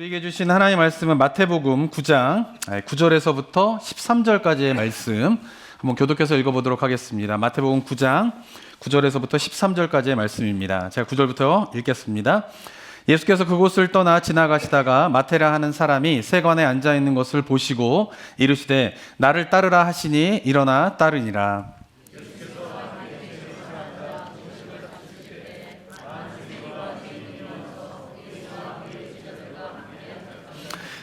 우리에게 주신 하나님의 말씀은 마태복음 9장 9절에서부터 13절까지의 말씀 한번 교독해서 읽어보도록 하겠습니다. 마태복음 9장 9절에서부터 13절까지의 말씀입니다. 제가 9절부터 읽겠습니다. 예수께서 그곳을 떠나 지나가시다가 마테라 하는 사람이 세관에 앉아있는 것을 보시고 이르시되 나를 따르라 하시니 일어나 따르니라.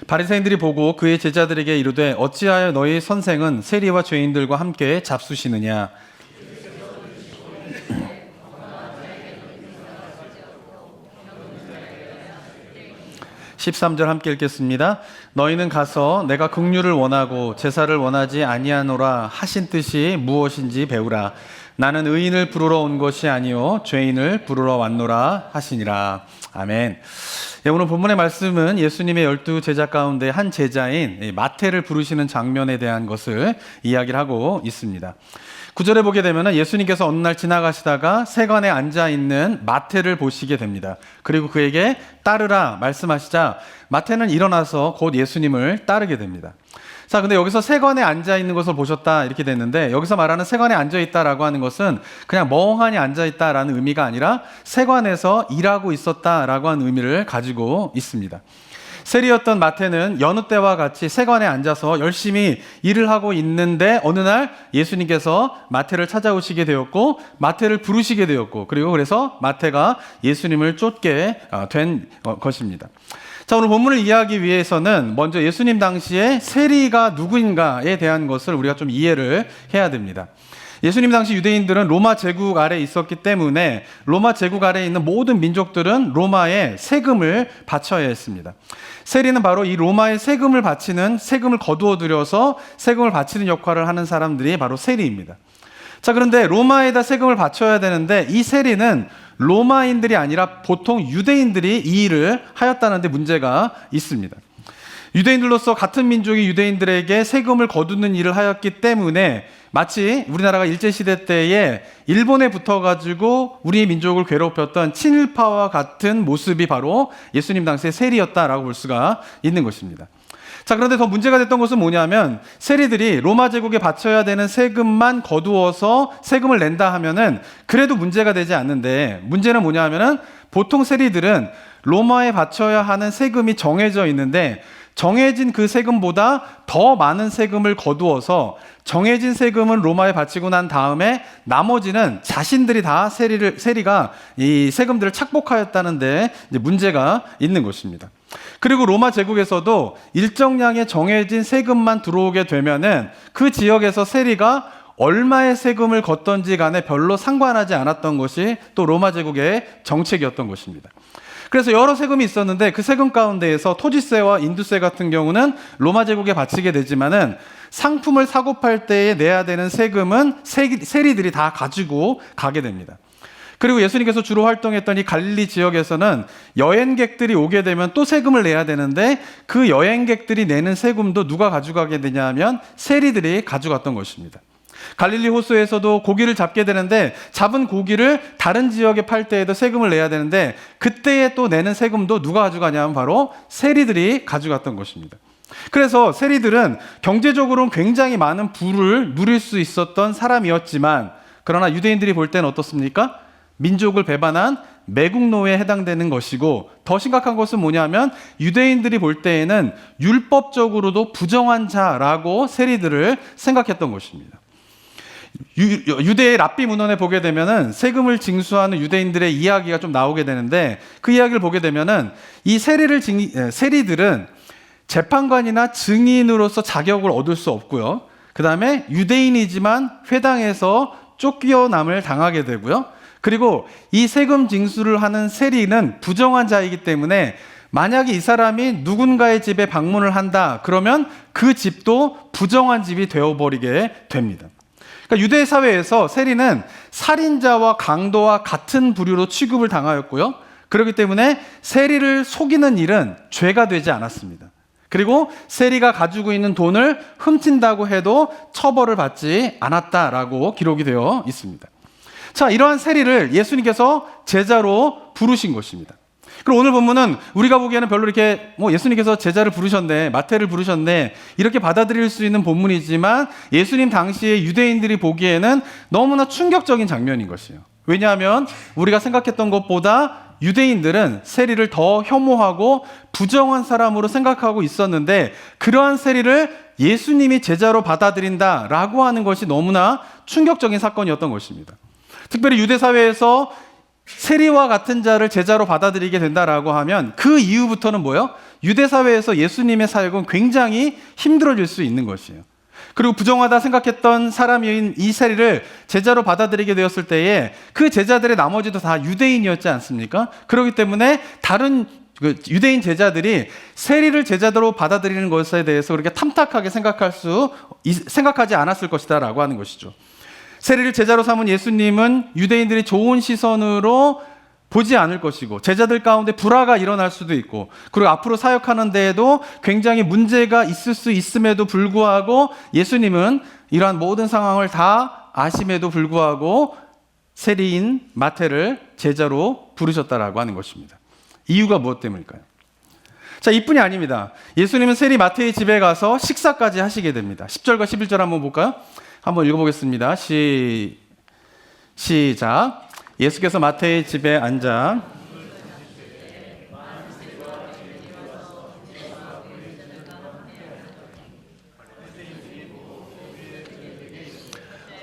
바리새인들이 보고 그의 제자들에게 이르되 어찌하여 너희 선생은 세리와 죄인들과 함께 잡수시느냐. 13절 함께 읽겠습니다. 너희는 가서 내가 긍휼을 원하고 제사를 원하지 아니하노라 하신 뜻이 무엇인지 배우라. 나는 의인을 부르러 온 것이 아니요 죄인을 부르러 왔노라 하시니라. 아멘. 오늘 본문의 말씀은 예수님의 12 제자 가운데 한 제자인 마태를 부르시는 장면에 대한 것을 이야기를 하고 있습니다. 9절에 보게 되면 예수님께서 어느 날 지나가시다가 세관에 앉아있는 마태를 보시게 됩니다. 그리고 그에게 따르라 말씀하시자 마태는 일어나서 곧 예수님을 따르게 됩니다. 자, 근데 여기서 세관에 앉아있는 것을 보셨다 이렇게 됐는데, 여기서 말하는 세관에 앉아있다라고 하는 것은 그냥 멍하니 앉아있다라는 의미가 아니라 세관에서 일하고 있었다라고 하는 의미를 가지고 있습니다. 세리였던 마태는 여느 때와 같이 세관에 앉아서 열심히 일을 하고 있는데 어느 날 예수님께서 마태를 찾아오시게 되었고 마태를 부르시게 되었고, 그리고 그래서 마태가 예수님을 쫓게 된 것입니다. 자, 오늘 본문을 이해하기 위해서는 먼저 예수님 당시에 세리가 누구인가에 대한 것을 우리가 좀 이해를 해야 됩니다. 예수님 당시 유대인들은 로마 제국 아래에 있었기 때문에 로마 제국 아래에 있는 모든 민족들은 로마에 세금을 바쳐야 했습니다. 세리는 바로 이 로마에 세금을 바치는, 세금을 거두어 들여서 세금을 바치는 역할을 하는 사람들이 바로 세리입니다. 자, 그런데 로마에다 세금을 바쳐야 되는데 이 세리는 로마인들이 아니라 보통 유대인들이 이 일을 하였다는 데 문제가 있습니다. 유대인들로서 같은 민족이 유대인들에게 세금을 거두는 일을 하였기 때문에 마치 우리나라가 일제시대 때에 일본에 붙어가지고 우리 민족을 괴롭혔던 친일파와 같은 모습이 바로 예수님 당시의 세리였다라고 볼 수가 있는 것입니다. 자, 그런데 더 문제가 됐던 것은 뭐냐면 세리들이 로마 제국에 바쳐야 되는 세금만 거두어서 세금을 낸다 하면은 그래도 문제가 되지 않는데, 문제는 뭐냐 하면은 보통 세리들은 로마에 바쳐야 하는 세금이 정해져 있는데 정해진 그 세금보다 더 많은 세금을 거두어서 정해진 세금은 로마에 바치고 난 다음에 나머지는 자신들이 다 세리가 이 세금들을 착복하였다는데 이제 문제가 있는 것입니다. 그리고 로마 제국에서도 일정량의 정해진 세금만 들어오게 되면은 그 지역에서 세리가 얼마의 세금을 걷던지 간에 별로 상관하지 않았던 것이 또 로마 제국의 정책이었던 것입니다. 그래서 여러 세금이 있었는데 그 세금 가운데에서 토지세와 인두세 같은 경우는 로마 제국에 바치게 되지만은 상품을 사고 팔 때에 내야 되는 세금은 세리들이 다 가지고 가게 됩니다. 그리고 예수님께서 주로 활동했던 이 갈릴리 지역에서는 여행객들이 오게 되면 또 세금을 내야 되는데 그 여행객들이 내는 세금도 누가 가져가게 되냐면 세리들이 가져갔던 것입니다. 갈릴리 호수에서도 고기를 잡게 되는데 잡은 고기를 다른 지역에 팔 때에도 세금을 내야 되는데 그때에 또 내는 세금도 누가 가져가냐면 바로 세리들이 가져갔던 것입니다. 그래서 세리들은 경제적으로는 굉장히 많은 부를 누릴 수 있었던 사람이었지만, 그러나 유대인들이 볼 때는 어떻습니까? 민족을 배반한 매국노에 해당되는 것이고, 더 심각한 것은 뭐냐면 유대인들이 볼 때에는 율법적으로도 부정한 자라고 세리들을 생각했던 것입니다. 유대의 랍비 문헌에 보게 되면은 세금을 징수하는 유대인들의 이야기가 좀 나오게 되는데, 그 이야기를 보게 되면은 이 세리들은 재판관이나 증인으로서 자격을 얻을 수 없고요. 그 다음에 유대인이지만 회당에서 쫓겨남을 당하게 되고요. 그리고 이 세금 징수를 하는 세리는 부정한 자이기 때문에 만약에 이 사람이 누군가의 집에 방문을 한다 그러면 그 집도 부정한 집이 되어버리게 됩니다. 그러니까 유대 사회에서 세리는 살인자와 강도와 같은 부류로 취급을 당하였고요. 그렇기 때문에 세리를 속이는 일은 죄가 되지 않았습니다. 그리고 세리가 가지고 있는 돈을 훔친다고 해도 처벌을 받지 않았다라고 기록이 되어 있습니다. 자, 이러한 세리를 예수님께서 제자로 부르신 것입니다. 그리고 오늘 본문은 우리가 보기에는 별로 이렇게 예수님께서 제자를 부르셨네, 마태를 부르셨네 이렇게 받아들일 수 있는 본문이지만 예수님 당시에 유대인들이 보기에는 너무나 충격적인 장면인 것이에요. 왜냐하면 우리가 생각했던 것보다 유대인들은 세리를 더 혐오하고 부정한 사람으로 생각하고 있었는데 그러한 세리를 예수님이 제자로 받아들인다라고 하는 것이 너무나 충격적인 사건이었던 것입니다. 특별히 유대 사회에서 세리와 같은 자를 제자로 받아들이게 된다라고 하면 그 이후부터는 뭐예요? 유대 사회에서 예수님의 사역은 굉장히 힘들어질 수 있는 것이에요. 그리고 부정하다 생각했던 사람인 이 세리를 제자로 받아들이게 되었을 때에 그 제자들의 나머지도 다 유대인이었지 않습니까? 그렇기 때문에 다른 유대인 제자들이 세리를 제자로 받아들이는 것에 대해서 그렇게 탐탁하게 생각하지 않았을 것이다 라고 하는 것이죠. 세리를 제자로 삼은 예수님은 유대인들이 좋은 시선으로 보지 않을 것이고 제자들 가운데 불화가 일어날 수도 있고 그리고 앞으로 사역하는 데에도 굉장히 문제가 있을 수 있음에도 불구하고 예수님은 이러한 모든 상황을 다 아심에도 불구하고 세리인 마태를 제자로 부르셨다라고 하는 것입니다. 이유가 무엇 때문일까요? 자, 이뿐이 아닙니다. 예수님은 세리 마태의 집에 가서 식사까지 하시게 됩니다. 10절과 11절 한번 볼까요? 한번 읽어보겠습니다. 시작. 예수께서 마태의 집에 앉아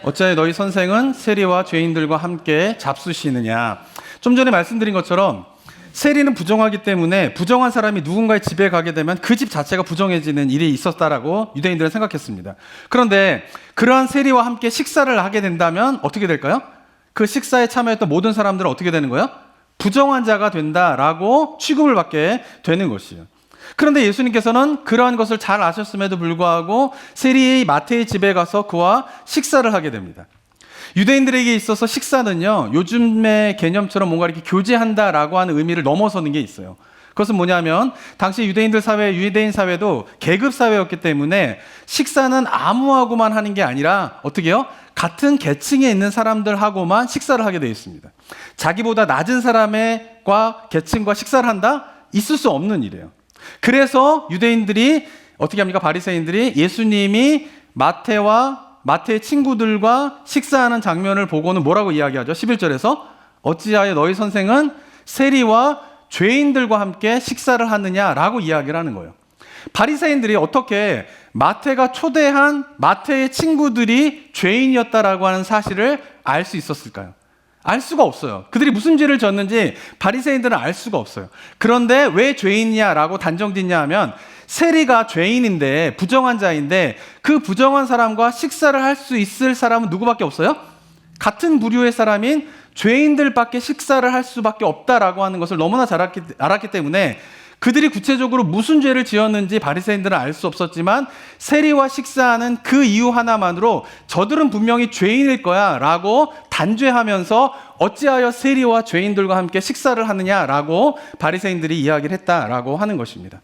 어찌하여 너희 선생은 세리와 죄인들과 함께 잡수시느냐. 좀 전에 말씀드린 것처럼 세리는 부정하기 때문에 부정한 사람이 누군가의 집에 가게 되면 그 집 자체가 부정해지는 일이 있었다라고 유대인들은 생각했습니다. 그런데 그러한 세리와 함께 식사를 하게 된다면 어떻게 될까요? 그 식사에 참여했던 모든 사람들은 어떻게 되는 거예요? 부정한 자가 된다라고 취급을 받게 되는 것이에요. 그런데 예수님께서는 그러한 것을 잘 아셨음에도 불구하고 세리의 마태의 집에 가서 그와 식사를 하게 됩니다. 유대인들에게 있어서 식사는요, 요즘의 개념처럼 뭔가 이렇게 교제한다라고 하는 의미를 넘어서는 게 있어요. 그것은 뭐냐면 당시 유대인 사회도 계급 사회였기 때문에 식사는 아무하고만 하는 게 아니라 어떻게 해요? 같은 계층에 있는 사람들하고만 식사를 하게 되어 있습니다. 자기보다 낮은 사람과 계층과 식사를 한다? 있을 수 없는 일이에요. 그래서 유대인들이 어떻게 합니까? 바리새인들이 예수님이 마태의 친구들과 식사하는 장면을 보고는 뭐라고 이야기하죠? 11절에서 어찌하여 너희 선생은 세리와 죄인들과 함께 식사를 하느냐라고 이야기를 하는 거예요. 바리새인들이 어떻게 마태가 초대한 마태의 친구들이 죄인이었다라고 하는 사실을 알 수 있었을까요? 알 수가 없어요. 그들이 무슨 죄를 졌는지 바리새인들은 알 수가 없어요. 그런데 왜 죄인이냐라고 단정짓냐 하면 세리가 죄인인데 부정한 자인데 그 부정한 사람과 식사를 할 수 있을 사람은 누구밖에 없어요? 같은 부류의 사람인 죄인들밖에 식사를 할 수밖에 없다라고 하는 것을 너무나 잘 알았기 때문에 그들이 구체적으로 무슨 죄를 지었는지 바리새인들은 알 수 없었지만 세리와 식사하는 그 이유 하나만으로 저들은 분명히 죄인일 거야 라고 단죄하면서 어찌하여 세리와 죄인들과 함께 식사를 하느냐라고 바리새인들이 이야기를 했다라고 하는 것입니다.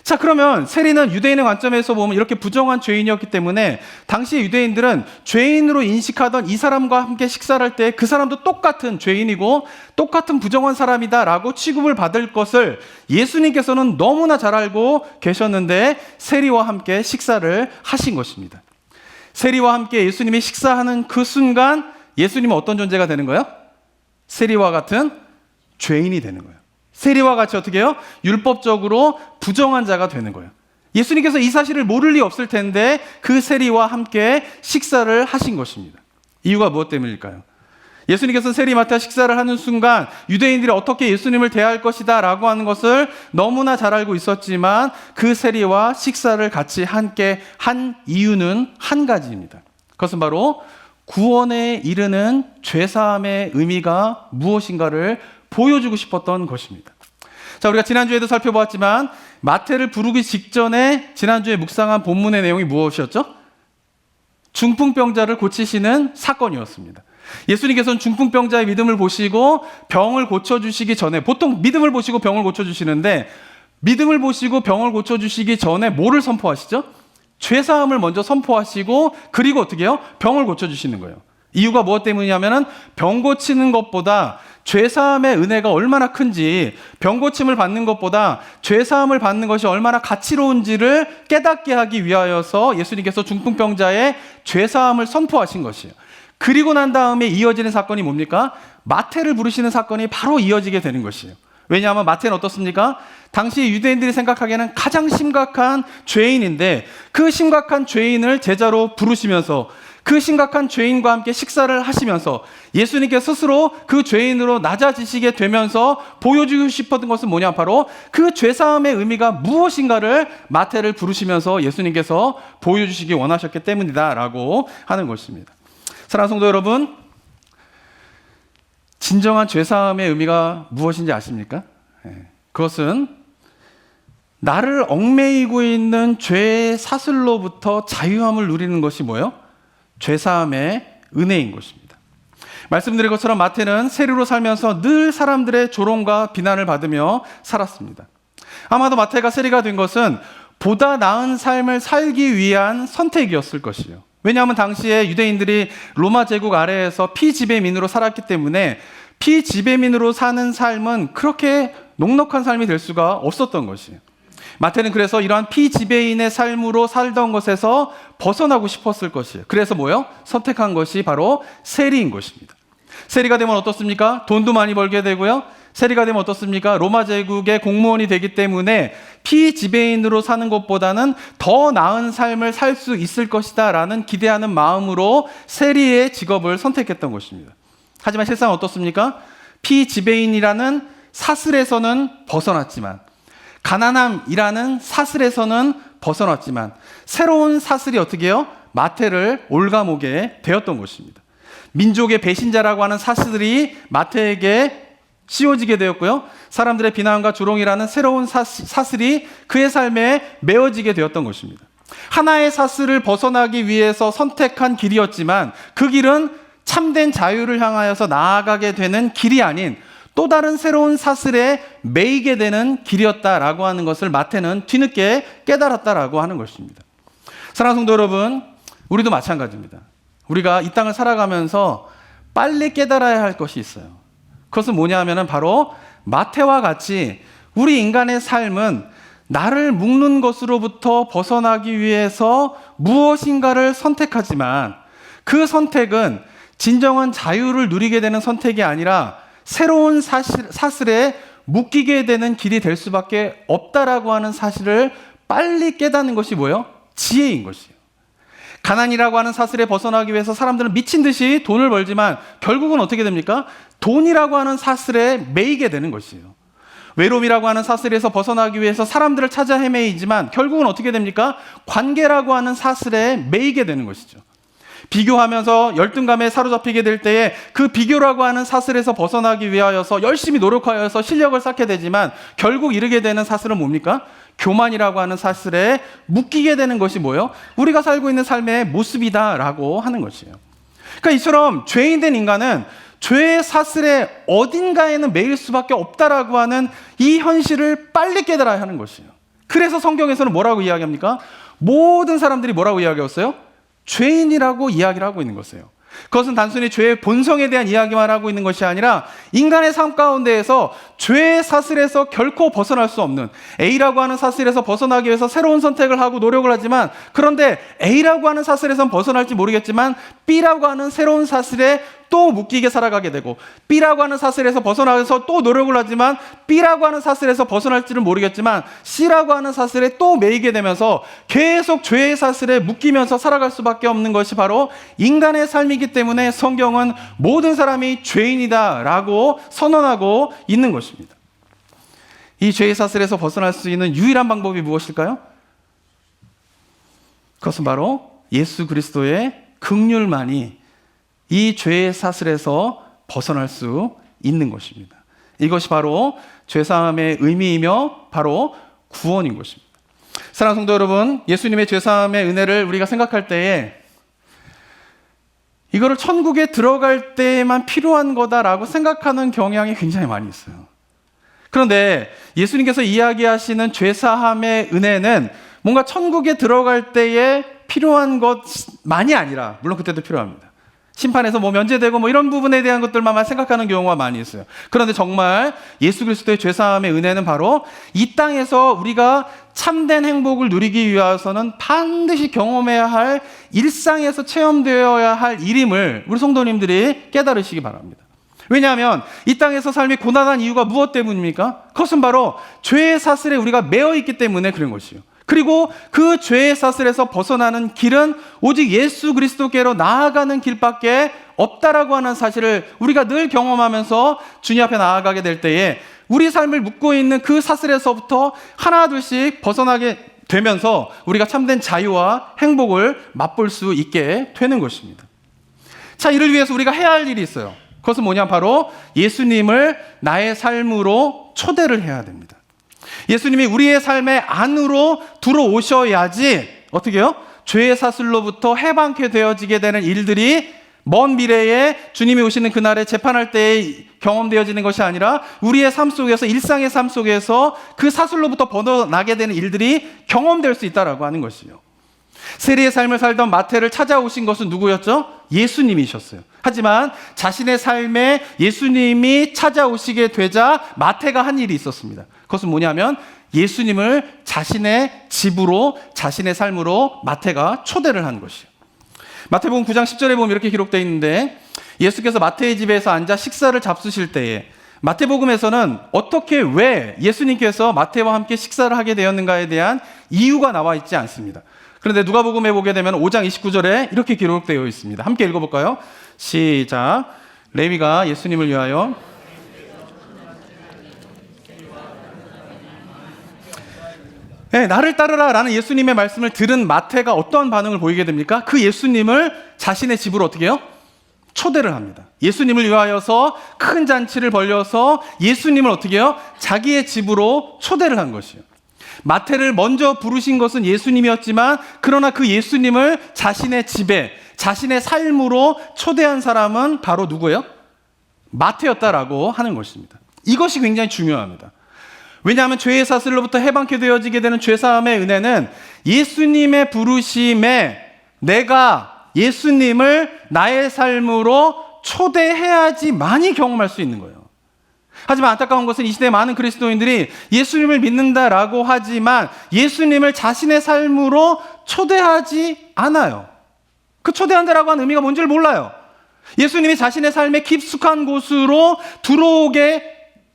자, 그러면 세리는 유대인의 관점에서 보면 이렇게 부정한 죄인이었기 때문에 당시 유대인들은 죄인으로 인식하던 이 사람과 함께 식사를 할 때 그 사람도 똑같은 죄인이고 똑같은 부정한 사람이다라고 취급을 받을 것을 예수님께서는 너무나 잘 알고 계셨는데 세리와 함께 식사를 하신 것입니다. 세리와 함께 예수님이 식사하는 그 순간 예수님은 어떤 존재가 되는 거예요? 세리와 같은 죄인이 되는 거예요. 세리와 같이 어떻게 해요? 율법적으로 부정한 자가 되는 거예요. 예수님께서 이 사실을 모를 리 없을 텐데 그 세리와 함께 식사를 하신 것입니다. 이유가 무엇 때문일까요? 예수님께서 세리 마태와 식사를 하는 순간 유대인들이 어떻게 예수님을 대할 것이다 라고 하는 것을 너무나 잘 알고 있었지만 그 세리와 식사를 같이 함께 한 이유는 한 가지입니다. 그것은 바로 구원에 이르는 죄사함의 의미가 무엇인가를 보여주고 싶었던 것입니다. 자, 우리가 지난주에도 살펴보았지만 마태를 부르기 직전에 지난주에 묵상한 본문의 내용이 무엇이었죠? 중풍병자를 고치시는 사건이었습니다. 예수님께서는 중풍병자의 믿음을 보시고 병을 고쳐주시기 전에, 보통 믿음을 보시고 병을 고쳐주시는데 믿음을 보시고 병을 고쳐주시기 전에 뭐를 선포하시죠? 죄사함을 먼저 선포하시고 그리고 어떻게 해요? 병을 고쳐주시는 거예요. 이유가 무엇 때문이냐면은 병 고치는 것보다 죄사함의 은혜가 얼마나 큰지, 병 고침을 받는 것보다 죄사함을 받는 것이 얼마나 가치로운지를 깨닫게 하기 위하여서 예수님께서 중풍병자의 죄사함을 선포하신 것이에요. 그리고 난 다음에 이어지는 사건이 뭡니까? 마태를 부르시는 사건이 바로 이어지게 되는 것이에요. 왜냐하면 마태는 어떻습니까? 당시 유대인들이 생각하기에는 가장 심각한 죄인인데, 그 심각한 죄인을 제자로 부르시면서 그 심각한 죄인과 함께 식사를 하시면서 예수님께 스스로 그 죄인으로 낮아지시게 되면서 보여주고 싶었던 것은 뭐냐? 바로 그 죄사함의 의미가 무엇인가를 마태를 부르시면서 예수님께서 보여주시기 원하셨기 때문이다 라고 하는 것입니다. 사랑하는 성도 여러분, 진정한 죄사함의 의미가 무엇인지 아십니까? 그것은 나를 얽매이고 있는 죄의 사슬로부터 자유함을 누리는 것이 뭐예요? 죄사함의 은혜인 것입니다. 말씀드린 것처럼 마태는 세리로 살면서 늘 사람들의 조롱과 비난을 받으며 살았습니다. 아마도 마태가 세리가 된 것은 보다 나은 삶을 살기 위한 선택이었을 것이에요. 왜냐하면 당시에 유대인들이 로마 제국 아래에서 피지배민으로 살았기 때문에 피지배민으로 사는 삶은 그렇게 녹록한 삶이 될 수가 없었던 것이에요. 마태는 그래서 이러한 피지배인의 삶으로 살던 것에서 벗어나고 싶었을 것이에요. 그래서 뭐요? 선택한 것이 바로 세리인 것입니다. 세리가 되면 어떻습니까? 돈도 많이 벌게 되고요. 세리가 되면 어떻습니까? 로마 제국의 공무원이 되기 때문에 피지배인으로 사는 것보다는 더 나은 삶을 살 수 있을 것이다 라는 기대하는 마음으로 세리의 직업을 선택했던 것입니다. 하지만 실상 어떻습니까? 피지배인이라는 사슬에서는 벗어났지만, 가난함이라는 사슬에서는 벗어났지만, 새로운 사슬이 어떻게 해요? 마태를 올가매게 되었던 것입니다. 민족의 배신자라고 하는 사슬이 마태에게 씌워지게 되었고요. 사람들의 비난과 조롱이라는 새로운 사슬이 그의 삶에 메어지게 되었던 것입니다. 하나의 사슬을 벗어나기 위해서 선택한 길이었지만 그 길은 참된 자유를 향하여서 나아가게 되는 길이 아닌 또 다른 새로운 사슬에 매이게 되는 길이었다라고 하는 것을 마태는 뒤늦게 깨달았다라고 하는 것입니다. 사랑하는 성도 여러분, 우리도 마찬가지입니다. 우리가 이 땅을 살아가면서 빨리 깨달아야 할 것이 있어요. 그것은 뭐냐면은 바로 마태와 같이 우리 인간의 삶은 나를 묶는 것으로부터 벗어나기 위해서 무엇인가를 선택하지만 그 선택은 진정한 자유를 누리게 되는 선택이 아니라 새로운 사슬에 묶이게 되는 길이 될 수밖에 없다라고 하는 사실을 빨리 깨닫는 것이 뭐예요? 지혜인 것이에요. 가난이라고 하는 사슬에 벗어나기 위해서 사람들은 미친 듯이 돈을 벌지만 결국은 어떻게 됩니까? 돈이라고 하는 사슬에 매이게 되는 것이에요. 외로움이라고 하는 사슬에서 벗어나기 위해서 사람들을 찾아 헤매이지만 결국은 어떻게 됩니까? 관계라고 하는 사슬에 매이게 되는 것이죠. 비교하면서 열등감에 사로잡히게 될 때에 그 비교라고 하는 사슬에서 벗어나기 위하여서 열심히 노력하여서 실력을 쌓게 되지만 결국 이르게 되는 사슬은 뭡니까? 교만이라고 하는 사슬에 묶이게 되는 것이 뭐예요? 우리가 살고 있는 삶의 모습이다라고 하는 것이에요. 그러니까 이처럼 죄인 된 인간은 죄의 사슬에 어딘가에는 매일 수밖에 없다라고 하는 이 현실을 빨리 깨달아야 하는 것이에요. 그래서 성경에서는 뭐라고 이야기합니까? 모든 사람들이 뭐라고 이야기했어요? 죄인이라고 이야기를 하고 있는 것이에요. 그것은 단순히 죄의 본성에 대한 이야기만 하고 있는 것이 아니라 인간의 삶 가운데에서 죄의 사슬에서 결코 벗어날 수 없는, A라고 하는 사슬에서 벗어나기 위해서 새로운 선택을 하고 노력을 하지만, 그런데 A라고 하는 사슬에선 벗어날지 모르겠지만 B라고 하는 새로운 사슬에 또 묶이게 살아가게 되고, B라고 하는 사슬에서 벗어나서 또 노력을 하지만 B라고 하는 사슬에서 벗어날지는 모르겠지만 C라고 하는 사슬에 또 매이게 되면서 계속 죄의 사슬에 묶이면서 살아갈 수밖에 없는 것이 바로 인간의 삶이기 때문에 성경은 모든 사람이 죄인이다라고 선언하고 있는 것입니다. 이 죄의 사슬에서 벗어날 수 있는 유일한 방법이 무엇일까요? 그것은 바로 예수 그리스도의 긍휼만이 이 죄의 사슬에서 벗어날 수 있는 것입니다. 이것이 바로 죄사함의 의미이며 바로 구원인 것입니다. 사랑하는 성도 여러분, 예수님의 죄사함의 은혜를 우리가 생각할 때에 이거를 천국에 들어갈 때에만 필요한 거다라고 생각하는 경향이 굉장히 많이 있어요. 그런데 예수님께서 이야기하시는 죄사함의 은혜는 뭔가 천국에 들어갈 때에 필요한 것만이 아니라, 물론 그때도 필요합니다. 심판에서 뭐 면제되고 뭐 이런 부분에 대한 것들만 생각하는 경우가 많이 있어요. 그런데 정말 예수 그리스도의 죄사함의 은혜는 바로 이 땅에서 우리가 참된 행복을 누리기 위해서는 반드시 경험해야 할, 일상에서 체험되어야 할 일임을 우리 성도님들이 깨달으시기 바랍니다. 왜냐하면 이 땅에서 삶이 고난한 이유가 무엇 때문입니까? 그것은 바로 죄의 사슬에 우리가 매어 있기 때문에 그런 것이요. 그리고 그 죄의 사슬에서 벗어나는 길은 오직 예수 그리스도께로 나아가는 길밖에 없다라고 하는 사실을 우리가 늘 경험하면서 주님 앞에 나아가게 될 때에 우리 삶을 묶고 있는 그 사슬에서부터 하나둘씩 벗어나게 되면서 우리가 참된 자유와 행복을 맛볼 수 있게 되는 것입니다. 자, 이를 위해서 우리가 해야 할 일이 있어요. 그것은 뭐냐? 바로 예수님을 나의 삶으로 초대를 해야 됩니다. 예수님이 우리의 삶의 안으로 들어오셔야지 어떻게 해요? 죄의 사슬로부터 해방케 되어지게 되는 일들이 먼 미래에 주님이 오시는 그날에 재판할 때에 경험되어지는 것이 아니라 우리의 삶 속에서, 일상의 삶 속에서 그 사슬로부터 벗어나게 되는 일들이 경험될 수 있다라고 하는 것이요. 세리의 삶을 살던 마태를 찾아오신 것은 누구였죠? 예수님이셨어요. 하지만 자신의 삶에 예수님이 찾아오시게 되자 마태가 한 일이 있었습니다. 그것은 뭐냐면 예수님을 자신의 집으로, 자신의 삶으로 마태가 초대를 한 것이에요. 마태복음 9장 10절에 보면 이렇게 기록되어 있는데, 예수께서 마태의 집에서 앉아 식사를 잡수실 때에, 마태복음에서는 어떻게, 왜 예수님께서 마태와 함께 식사를 하게 되었는가에 대한 이유가 나와 있지 않습니다. 그런데 누가복음에 보게 되면 5장 29절에 이렇게 기록되어 있습니다. 함께 읽어볼까요? 시작. 레위가 예수님을 위하여 네, 나를 따르라 라는 예수님의 말씀을 들은 마태가 어떠한 반응을 보이게 됩니까? 그 예수님을 자신의 집으로 어떻게 해요? 초대를 합니다. 예수님을 위하여서 큰 잔치를 벌려서 예수님을 어떻게 해요? 자기의 집으로 초대를 한 것이에요. 마태를 먼저 부르신 것은 예수님이었지만, 그러나 그 예수님을 자신의 집에, 자신의 삶으로 초대한 사람은 바로 누구예요? 마태였다라고 하는 것입니다. 이것이 굉장히 중요합니다. 왜냐하면 죄의 사슬로부터 해방케 되어지게 되는 죄사함의 은혜는 예수님의 부르심에 내가 예수님을 나의 삶으로 초대해야지 많이 경험할 수 있는 거예요. 하지만 안타까운 것은 이 시대의 많은 그리스도인들이 예수님을 믿는다라고 하지만 예수님을 자신의 삶으로 초대하지 않아요. 그 초대한다라고 하는 의미가 뭔지를 몰라요. 예수님이 자신의 삶의 깊숙한 곳으로 들어오게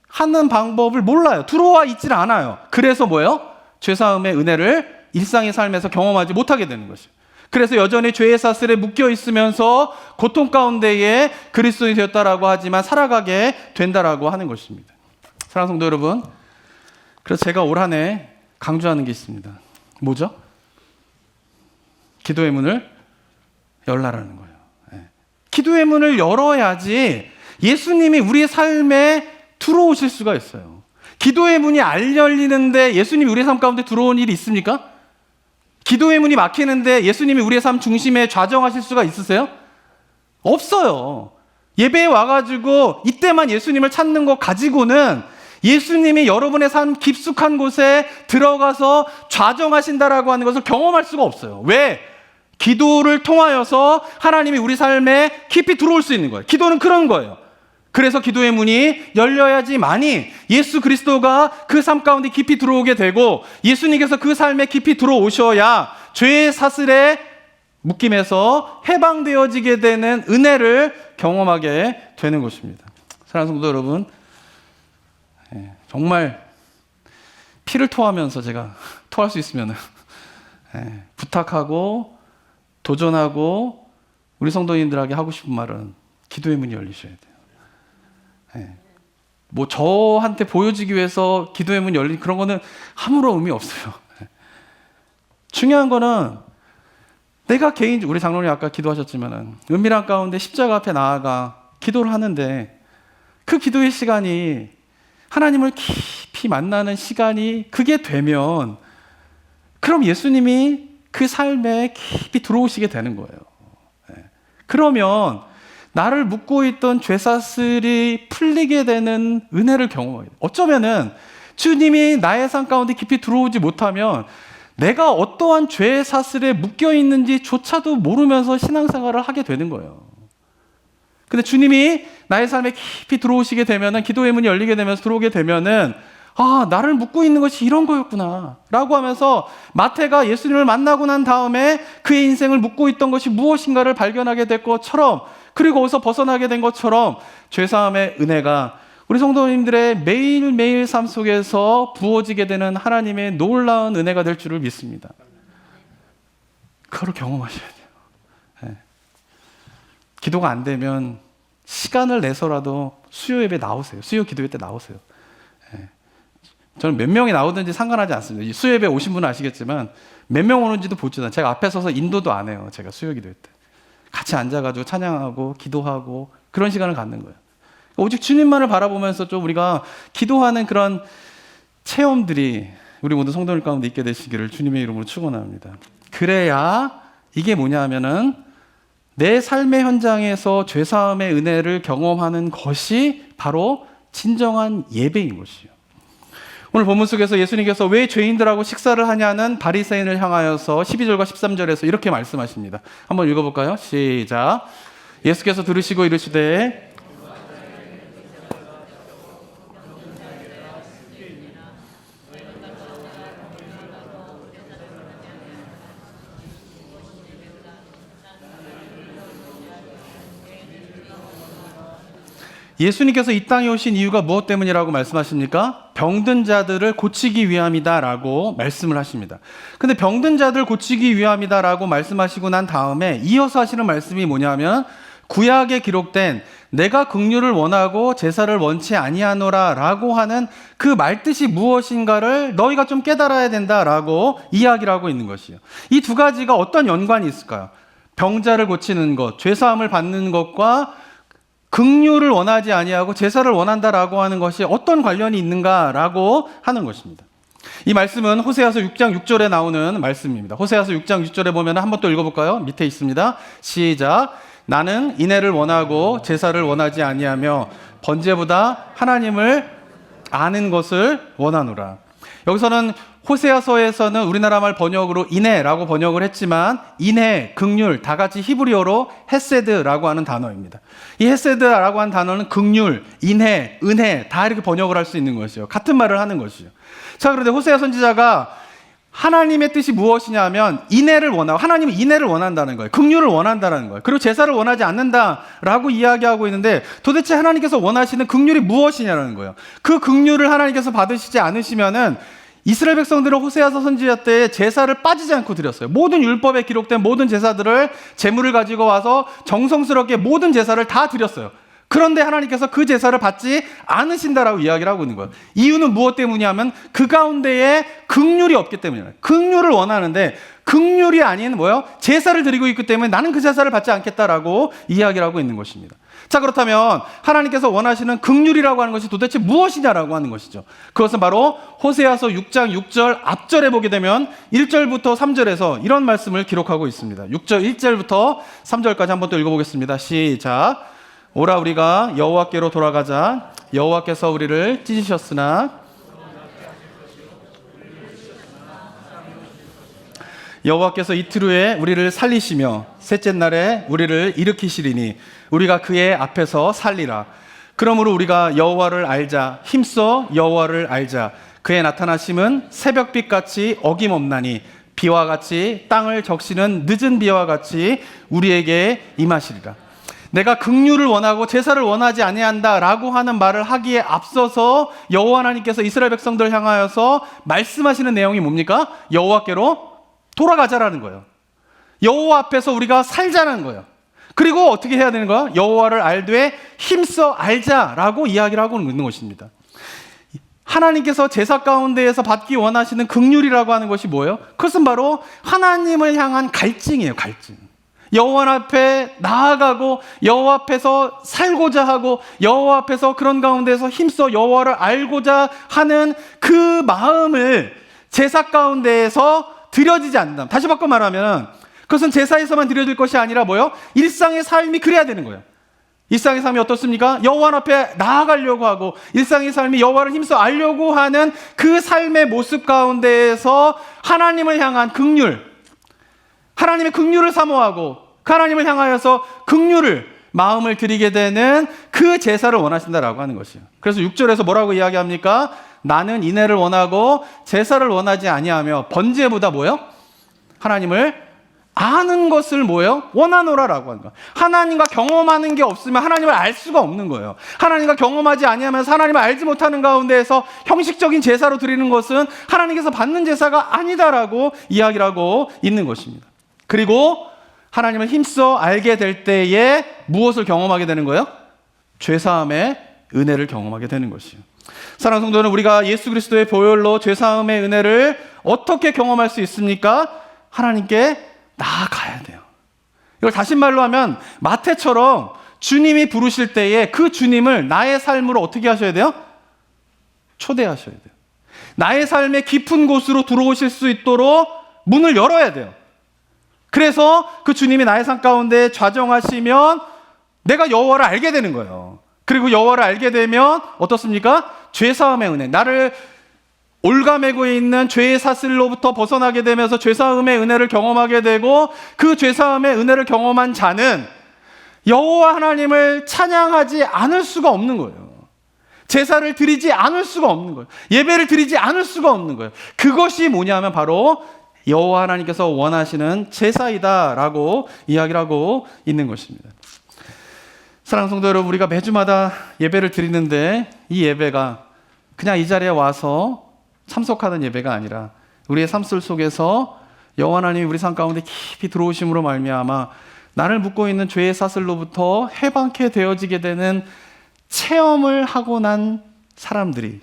하는 방법을 몰라요. 들어와 있질 않아요. 그래서 뭐예요? 죄사함의 은혜를 일상의 삶에서 경험하지 못하게 되는 것이에요. 그래서 여전히 죄의 사슬에 묶여 있으면서 고통 가운데에 그리스도인이 되었다라고 하지만 살아가게 된다라고 하는 것입니다. 사랑하는 성도 여러분, 그래서 제가 올 한 해 강조하는 게 있습니다. 뭐죠? 기도의 문을 열라라는 거예요. 기도의 문을 열어야지 예수님이 우리의 삶에 들어오실 수가 있어요. 기도의 문이 안 열리는데 예수님이 우리의 삶 가운데 들어온 일이 있습니까? 기도의 문이 막히는데 예수님이 우리의 삶 중심에 좌정하실 수가 있으세요? 없어요. 예배에 와가지고 이때만 예수님을 찾는 거 가지고는 예수님이 여러분의 삶 깊숙한 곳에 들어가서 좌정하신다라고 하는 것을 경험할 수가 없어요. 왜? 기도를 통하여서 하나님이 우리 삶에 깊이 들어올 수 있는 거예요. 기도는 그런 거예요. 그래서 기도의 문이 열려야지만이 예수 그리스도가 그 삶 가운데 깊이 들어오게 되고, 예수님께서 그 삶에 깊이 들어오셔야 죄의 사슬에 묶임에서 해방되어지게 되는 은혜를 경험하게 되는 것입니다. 사랑하는 성도 여러분, 정말 피를 토하면서 제가 토할 수 있으면 부탁하고 도전하고 우리 성도님들에게 하고 싶은 말은 기도의 문이 열리셔야 돼요. 뭐 저한테 보여지기 위해서 기도의 문이 열린 그런 거는 아무런 의미 없어요. 중요한 거는 내가 우리 장로님 아까 기도하셨지만은 은밀한 가운데 십자가 앞에 나아가 기도를 하는데, 그 기도의 시간이 하나님을 깊이 만나는 시간이 그게 되면, 그럼 예수님이 그 삶에 깊이 들어오시게 되는 거예요. 그러면 나를 묶고 있던 죄사슬이 풀리게 되는 은혜를 경험하게 돼요. 어쩌면은 주님이 나의 삶 가운데 깊이 들어오지 못하면 내가 어떠한 죄의 사슬에 묶여 있는지조차도 모르면서 신앙생활을 하게 되는 거예요. 근데 주님이 나의 삶에 깊이 들어오시게 되면은, 기도의 문이 열리게 되면서 들어오게 되면은, 아, 나를 묶고 있는 것이 이런 거였구나 라고 하면서 마태가 예수님을 만나고 난 다음에 그의 인생을 묶고 있던 것이 무엇인가를 발견하게 될 것처럼, 그리고 거기서 벗어나게 된 것처럼 죄사함의 은혜가 우리 성도님들의 매일매일 삶 속에서 부어지게 되는 하나님의 놀라운 은혜가 될 줄을 믿습니다. 그걸 경험하셔야 돼요. 네. 기도가 안 되면 시간을 내서라도 수요 예배 나오세요. 수요 기도회 때 나오세요. 네. 저는 몇 명이 나오든지 상관하지 않습니다. 수요 예배 오신 분은 아시겠지만 몇 명 오는지도 보지도 않아요. 제가 앞에 서서 인도도 안 해요. 제가 수요 기도회 때. 같이 앉아가지고 찬양하고 기도하고 그런 시간을 갖는 거예요. 오직 주님만을 바라보면서 좀 우리가 기도하는 그런 체험들이 우리 모든 성도들 가운데 있게 되시기를 주님의 이름으로 축원합니다. 그래야 이게 뭐냐 하면은 내 삶의 현장에서 죄사함의 은혜를 경험하는 것이 바로 진정한 예배인 것이요. 오늘 본문 속에서 예수님께서 왜 죄인들하고 식사를 하냐는 바리새인을 향하여서 12절과 13절에서 이렇게 말씀하십니다. 한번 읽어볼까요? 시작. 예수께서 들으시고 이르시되 예수님께서 이 땅에 오신 이유가 무엇 때문이라고 말씀하십니까? 병든 자들을 고치기 위함이다라고 말씀을 하십니다. 근데 병든 자들 고치기 위함이다라고 말씀하시고 난 다음에 이어서 하시는 말씀이 뭐냐면 구약에 기록된 내가 긍휼을 원하고 제사를 원치 아니하노라라고 하는 그 말뜻이 무엇인가를 너희가 좀 깨달아야 된다라고 이야기를 하고 있는 것이에요. 이 두 가지가 어떤 연관이 있을까요? 병자를 고치는 것, 죄사함을 받는 것과 긍휼을 원하지 아니하고 제사를 원한다라고 하는 것이 어떤 관련이 있는가라고 하는 것입니다. 이 말씀은 호세아서 6장 6절에 나오는 말씀입니다. 호세아서 6장 6절에 보면 한번 또 읽어볼까요? 밑에 있습니다. 시작. 나는 인애를 원하고 제사를 원하지 아니하며 번제보다 하나님을 아는 것을 원하노라. 여기서는 호세아서에서는 우리나라 말 번역으로 인애라고 번역을 했지만 인애, 긍휼 다 같이 히브리어로 헤세드라고 하는 단어입니다. 이 헤세드라고 하는 단어는 긍휼, 인애, 은혜 다 이렇게 번역을 할 수 있는 것이요. 같은 말을 하는 것이요. 자, 그런데 호세아 선지자가 하나님의 뜻이 무엇이냐 하면 인애를 원하고, 하나님은 인애를 원한다는 거예요. 긍휼을 원한다는 거예요. 그리고 제사를 원하지 않는다라고 이야기하고 있는데 도대체 하나님께서 원하시는 긍휼이 무엇이냐는 거예요. 그 긍휼을 하나님께서 받으시지 않으시면은 이스라엘 백성들은 호세아서 선지자 때 제사를 빠지지 않고 드렸어요. 모든 율법에 기록된 모든 제사들을 제물을 가지고 와서 정성스럽게 모든 제사를 다 드렸어요. 그런데 하나님께서 그 제사를 받지 않으신다라고 이야기를 하고 있는 거예요. 이유는 무엇 때문이냐면 그 가운데에 긍휼이 없기 때문이에요. 긍휼을 원하는데 긍휼이 아닌 뭐요? 제사를 드리고 있기 때문에 나는 그 제사를 받지 않겠다라고 이야기를 하고 있는 것입니다. 자, 그렇다면 하나님께서 원하시는 긍휼이라고 하는 것이 도대체 무엇이냐라고 하는 것이죠. 그것은 바로 호세아서 6장 6절 앞절에 보게 되면 1절부터 3절에서 이런 말씀을 기록하고 있습니다. 6절 1절부터 3절까지 한번 또 읽어보겠습니다. 시작. 오라 우리가 여호와께로 돌아가자. 여호와께서 우리를 찢으셨으나 여호와께서 이틀 후에 우리를 살리시며 셋째 날에 우리를 일으키시리니 우리가 그의 앞에서 살리라. 그러므로 우리가 여호와를 알자. 힘써 여호와를 알자. 그의 나타나심은 새벽빛같이 어김없나니 비와 같이 땅을 적시는 늦은 비와 같이 우리에게 임하시리라. 내가 긍휼을 원하고 제사를 원하지 아니한다라고 하는 말을 하기에 앞서서 여호와 하나님께서 이스라엘 백성들을 향하여서 말씀하시는 내용이 뭡니까? 여호와께로 돌아가자라는 거예요. 여호와 앞에서 우리가 살자는 거예요. 그리고 어떻게 해야 되는 거야? 여호와를 알되 힘써 알자라고 이야기를 하고 있는 것입니다. 하나님께서 제사 가운데에서 받기 원하시는 긍휼이라고 하는 것이 뭐예요? 그것은 바로 하나님을 향한 갈증이에요. 갈증. 여호와 앞에 나아가고 여호와 앞에서 살고자 하고 여호와 앞에서 그런 가운데서 힘써 여호와를 알고자 하는 그 마음을 제사 가운데에서 드려지지 않는다. 다시 바꿔 말하면 그것은 제사에서만 드려질 것이 아니라 뭐요? 일상의 삶이 그래야 되는 거예요. 일상의 삶이 어떻습니까? 여호와 앞에 나아가려고 하고 일상의 삶이 여호와를 힘써 알려고 하는 그 삶의 모습 가운데에서 하나님을 향한 긍휼, 하나님의 긍휼을 사모하고 그 하나님을 향하여서 긍휼을 마음을 드리게 되는 그 제사를 원하신다라고 하는 것이에요. 그래서 6절에서 뭐라고 이야기합니까? 나는 인애를 원하고 제사를 원하지 아니하며 번제보다 뭐요? 하나님을 아는 것을 뭐예요? 원하노라라고 하는 거예요. 하나님과 경험하는 게 없으면 하나님을 알 수가 없는 거예요. 하나님과 경험하지 아니하면서 하나님을 알지 못하는 가운데에서 형식적인 제사로 드리는 것은 하나님께서 받는 제사가 아니다라고 이야기를 하고 있는 것입니다. 그리고 하나님을 힘써 알게 될 때에 무엇을 경험하게 되는 거예요? 죄사함의 은혜를 경험하게 되는 것이에요. 사랑하는 성도는 우리가 예수 그리스도의 보혈로 죄사함의 은혜를 어떻게 경험할 수 있습니까? 하나님께 나아가야 돼요. 이걸 다시 말로 하면 마태처럼 주님이 부르실 때에 그 주님을 나의 삶으로 어떻게 하셔야 돼요? 초대하셔야 돼요. 나의 삶의 깊은 곳으로 들어오실 수 있도록 문을 열어야 돼요. 그래서 그 주님이 나의 삶 가운데 좌정하시면 내가 여호와를 알게 되는 거예요. 그리고 여호와를 알게 되면 어떻습니까? 죄사함의 은혜, 나를 올가매고 있는 죄의 사슬로부터 벗어나게 되면서 죄사함의 은혜를 경험하게 되고, 그 죄사함의 은혜를 경험한 자는 여호와 하나님을 찬양하지 않을 수가 없는 거예요. 제사를 드리지 않을 수가 없는 거예요. 예배를 드리지 않을 수가 없는 거예요. 그것이 뭐냐면 바로 여호와 하나님께서 원하시는 제사이다라고 이야기를 하고 있는 것입니다. 사랑하는 성도 여러분, 우리가 매주마다 예배를 드리는데 이 예배가 그냥 이 자리에 와서 참석하는 예배가 아니라 우리의 삶 속에서 여호와 하나님이 우리 삶 가운데 깊이 들어오심으로 말미암아 나를 묶고 있는 죄의 사슬로부터 해방케 되어지게 되는 체험을 하고 난 사람들이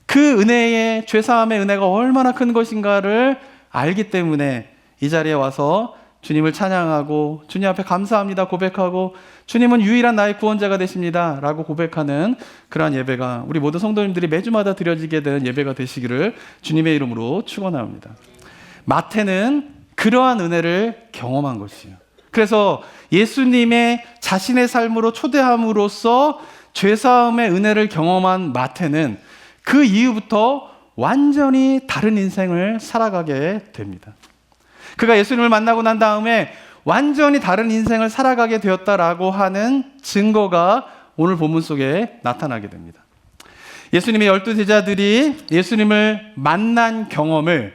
그 은혜의 죄사함의 은혜가 얼마나 큰 것인가를 알기 때문에 이 자리에 와서 주님을 찬양하고 주님 앞에 감사합니다 고백하고 주님은 유일한 나의 구원자가 되십니다 라고 고백하는 그러한 예배가 우리 모든 성도님들이 매주마다 드려지게 되는 예배가 되시기를 주님의 이름으로 축원합니다. 마태는 그러한 은혜를 경험한 것이에요. 그래서 예수님의 자신의 삶으로 초대함으로써 죄사함의 은혜를 경험한 마태는 그 이후부터 완전히 다른 인생을 살아가게 됩니다. 그가 예수님을 만나고 난 다음에 완전히 다른 인생을 살아가게 되었다라고 하는 증거가 오늘 본문 속에 나타나게 됩니다. 예수님의 12제자들이 예수님을 만난 경험을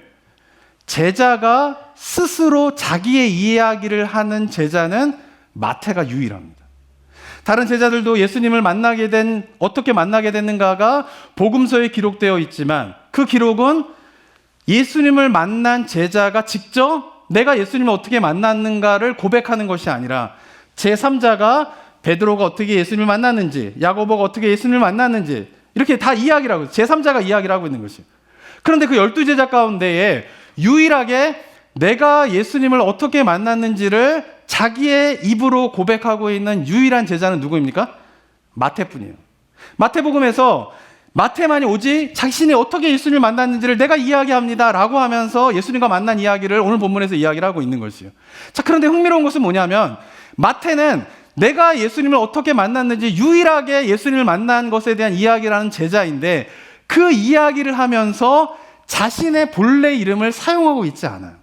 제자가 스스로 자기의 이야기를 하는 제자는 마태가 유일합니다. 다른 제자들도 예수님을 어떻게 만나게 됐는가가 복음서에 기록되어 있지만 그 기록은 예수님을 만난 제자가 직접 내가 예수님을 어떻게 만났는가를 고백하는 것이 아니라 제3자가 베드로가 어떻게 예수님을 만났는지, 야고보가 어떻게 예수님을 만났는지 이렇게 다 이야기를 하고 제3자가 이야기를 하고 있는 것이에요. 그런데 그 12제자 가운데에 유일하게 내가 예수님을 어떻게 만났는지를 자기의 입으로 고백하고 있는 유일한 제자는 누구입니까? 마태뿐이에요. 마태복음에서 마태만이 오직 자신이 어떻게 예수님을 만났는지를 내가 이야기합니다 라고 하면서 예수님과 만난 이야기를 오늘 본문에서 이야기를 하고 있는 것이에요. 자, 그런데 흥미로운 것은 뭐냐면 마태는 내가 예수님을 어떻게 만났는지 유일하게 예수님을 만난 것에 대한 이야기를 하는 제자인데 그 이야기를 하면서 자신의 본래 이름을 사용하고 있지 않아요.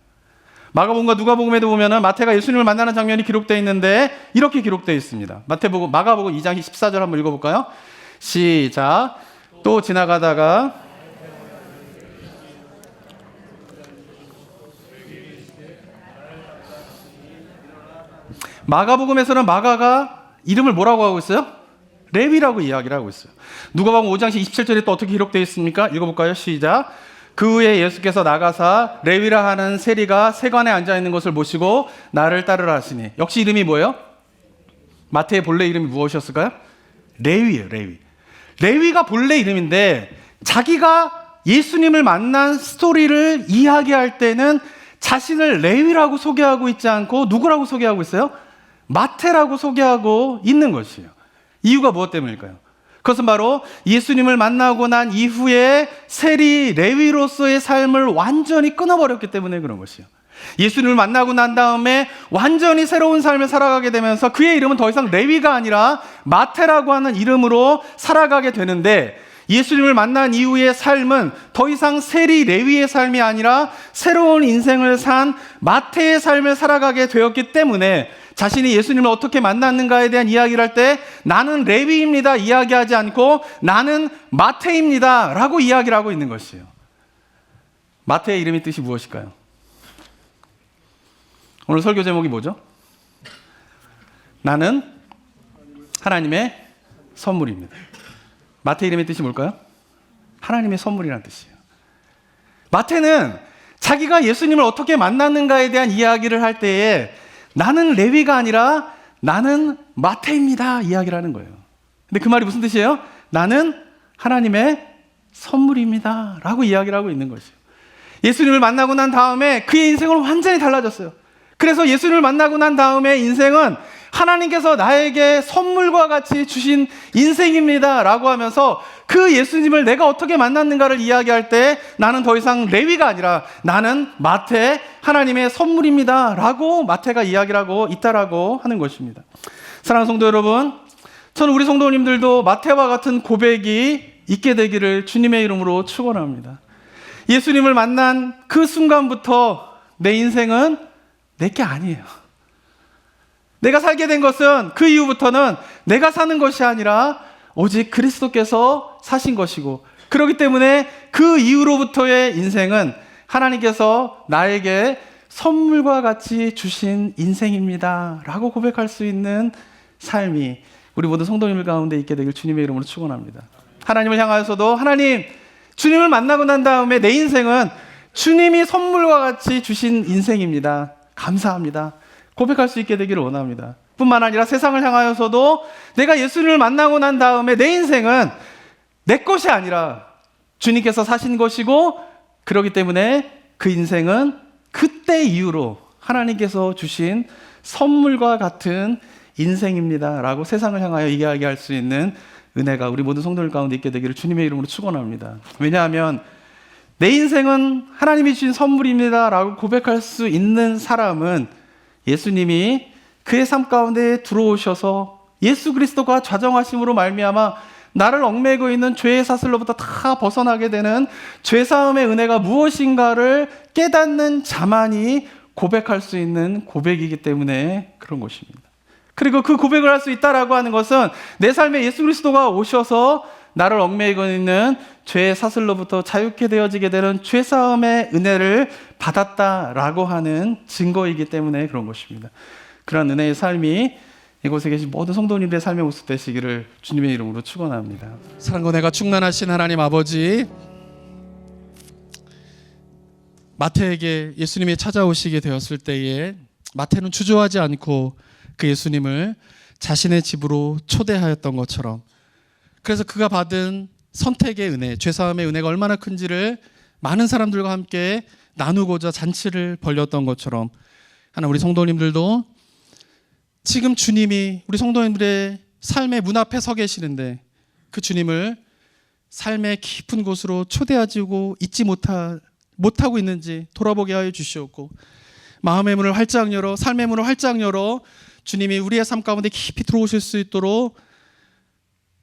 마가복음과 누가복음에도 보면은 마태가 예수님을 만나는 장면이 기록되어 있는데 이렇게 기록되어 있습니다. 마가복음 2장 14절 한번 읽어볼까요? 시작. 또 지나가다가 마가복음에서는 마가가 이름을 뭐라고 하고 있어요? 레위라고 이야기를 하고 있어요. 누가복음 5장 27절에 또 어떻게 기록되어 있습니까? 읽어볼까요? 시작. 그 후에 예수께서 나가사 레위라 하는 세리가 세관에 앉아있는 것을 보시고 나를 따르라 하시니, 역시 이름이 뭐예요? 마태의 본래 이름이 무엇이었을까요? 레위예요. 레위가 본래 이름인데 자기가 예수님을 만난 스토리를 이야기할 때는 자신을 레위라고 소개하고 있지 않고 누구라고 소개하고 있어요? 마태라고 소개하고 있는 것이에요. 이유가 무엇 때문일까요? 그것은 바로 예수님을 만나고 난 이후에 세리 레위로서의 삶을 완전히 끊어버렸기 때문에 그런 것이에요. 예수님을 만나고 난 다음에 완전히 새로운 삶을 살아가게 되면서 그의 이름은 더 이상 레위가 아니라 마태라고 하는 이름으로 살아가게 되는데, 예수님을 만난 이후의 삶은 더 이상 세리 레위의 삶이 아니라 새로운 인생을 산 마태의 삶을 살아가게 되었기 때문에 자신이 예수님을 어떻게 만났는가에 대한 이야기를 할 때 나는 레위입니다 이야기하지 않고 나는 마태입니다 라고 이야기를 하고 있는 것이에요. 마태의 이름의 뜻이 무엇일까요? 오늘 설교 제목이 뭐죠? 나는 하나님의 선물입니다. 마태 이름의 뜻이 뭘까요? 하나님의 선물이라는 뜻이에요. 마태는 자기가 예수님을 어떻게 만났는가에 대한 이야기를 할 때에 나는 레위가 아니라 나는 마태입니다 이야기를 하는 거예요. 근데 그 말이 무슨 뜻이에요? 나는 하나님의 선물입니다 라고 이야기를 하고 있는 것이에요. 예수님을 만나고 난 다음에 그의 인생은 완전히 달라졌어요. 그래서 예수님을 만나고 난 다음에 인생은 하나님께서 나에게 선물과 같이 주신 인생입니다 라고 하면서 그 예수님을 내가 어떻게 만났는가를 이야기할 때 나는 더 이상 레위가 아니라 나는 마태 하나님의 선물입니다 라고 마태가 이야기를 하고 있다라고 하는 것입니다. 사랑하는 성도 여러분, 저는 우리 성도님들도 마태와 같은 고백이 있게 되기를 주님의 이름으로 축원합니다. 예수님을 만난 그 순간부터 내 인생은 내게 아니에요. 내가 살게 된 것은 그 이후부터는 내가 사는 것이 아니라 오직 그리스도께서 사신 것이고, 그렇기 때문에 그 이후로부터의 인생은 하나님께서 나에게 선물과 같이 주신 인생입니다 라고 고백할 수 있는 삶이 우리 모든 성도님들 가운데 있게 되길 주님의 이름으로 축원합니다. 하나님을 향하여서도 하나님, 주님을 만나고 난 다음에 내 인생은 주님이 선물과 같이 주신 인생입니다. 감사합니다. 고백할 수 있게 되기를 원합니다. 뿐만 아니라 세상을 향하여서도 내가 예수님을 만나고 난 다음에 내 인생은 내 것이 아니라 주님께서 사신 것이고, 그렇기 때문에 그 인생은 그때 이후로 하나님께서 주신 선물과 같은 인생입니다 라고 세상을 향하여 이야기할 수 있는 은혜가 우리 모든 성도들 가운데 있게 되기를 주님의 이름으로 축원합니다. 왜냐하면 내 인생은 하나님이 주신 선물입니다 라고 고백할 수 있는 사람은 예수님이 그의 삶 가운데 들어오셔서 예수 그리스도가 좌정하심으로 말미암아 나를 얽매이고 있는 죄의 사슬로부터 다 벗어나게 되는 죄사함의 은혜가 무엇인가를 깨닫는 자만이 고백할 수 있는 고백이기 때문에 그런 것입니다. 그리고 그 고백을 할 수 있다라고 하는 것은 내 삶에 예수 그리스도가 오셔서 나를 얽매이고 있는 죄의 사슬로부터 자유케 되어지게 되는 죄사함의 은혜를 받았다라고 하는 증거이기 때문에 그런 것입니다. 그런 은혜의 삶이 이곳에 계신 모든 성도님들의 삶의 모습 되시기를 주님의 이름으로 축원합니다. 사랑과 은혜가 충만하신 하나님 아버지, 마태에게 예수님이 찾아오시게 되었을 때에 마태는 주저하지 않고 그 예수님을 자신의 집으로 초대하였던 것처럼, 그래서 그가 받은 선택의 은혜, 죄사함의 은혜가 얼마나 큰지를 많은 사람들과 함께 나누고자 잔치를 벌였던 것처럼, 하나 우리 성도님들도 지금 주님이 우리 성도님들의 삶의 문 앞에 서 계시는데 그 주님을 삶의 깊은 곳으로 초대하고 있지 못하고 있는지 돌아보게 하여 주시옵고, 마음의 문을 활짝 열어, 삶의 문을 활짝 열어 주님이 우리의 삶 가운데 깊이 들어오실 수 있도록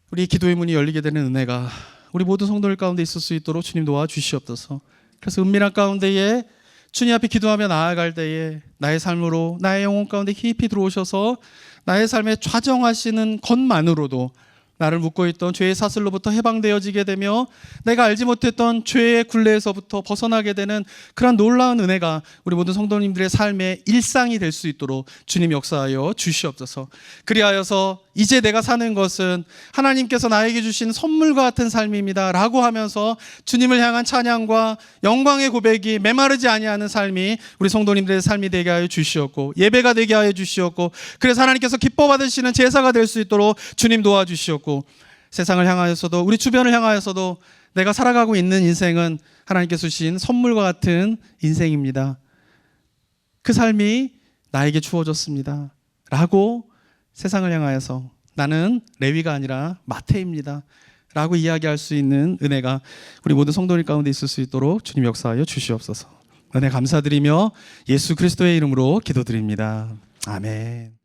우리 기도의 문이 열리게 되는 은혜가 우리 모든 성도들 가운데 있을 수 있도록 주님 도와주시옵소서. 그래서 은밀한 가운데에 주님 앞에 기도하며 나아갈 때에 나의 삶으로 나의 영혼 가운데 깊이 들어오셔서 나의 삶에 좌정하시는 것만으로도 나를 묶고 있던 죄의 사슬로부터 해방되어지게 되며 내가 알지 못했던 죄의 굴레에서부터 벗어나게 되는 그런 놀라운 은혜가 우리 모든 성도님들의 삶의 일상이 될 수 있도록 주님 역사하여 주시옵소서. 그리하여서 이제 내가 사는 것은 하나님께서 나에게 주신 선물과 같은 삶입니다 라고 하면서 주님을 향한 찬양과 영광의 고백이 메마르지 아니하는 삶이 우리 성도님들의 삶이 되게 하여 주시옵고, 예배가 되게 하여 주시옵고, 그래서 하나님께서 기뻐 받으시는 제사가 될 수 있도록 주님 도와주시옵고, 세상을 향하여서도 우리 주변을 향하여서도 내가 살아가고 있는 인생은 하나님께서 주신 선물과 같은 인생입니다, 그 삶이 나에게 주어졌습니다 라고 세상을 향하여서 나는 레위가 아니라 마태입니다 라고 이야기할 수 있는 은혜가 우리 모든 성도님 가운데 있을 수 있도록 주님 역사하여 주시옵소서. 은혜 감사드리며 예수 그리스도의 이름으로 기도드립니다. 아멘.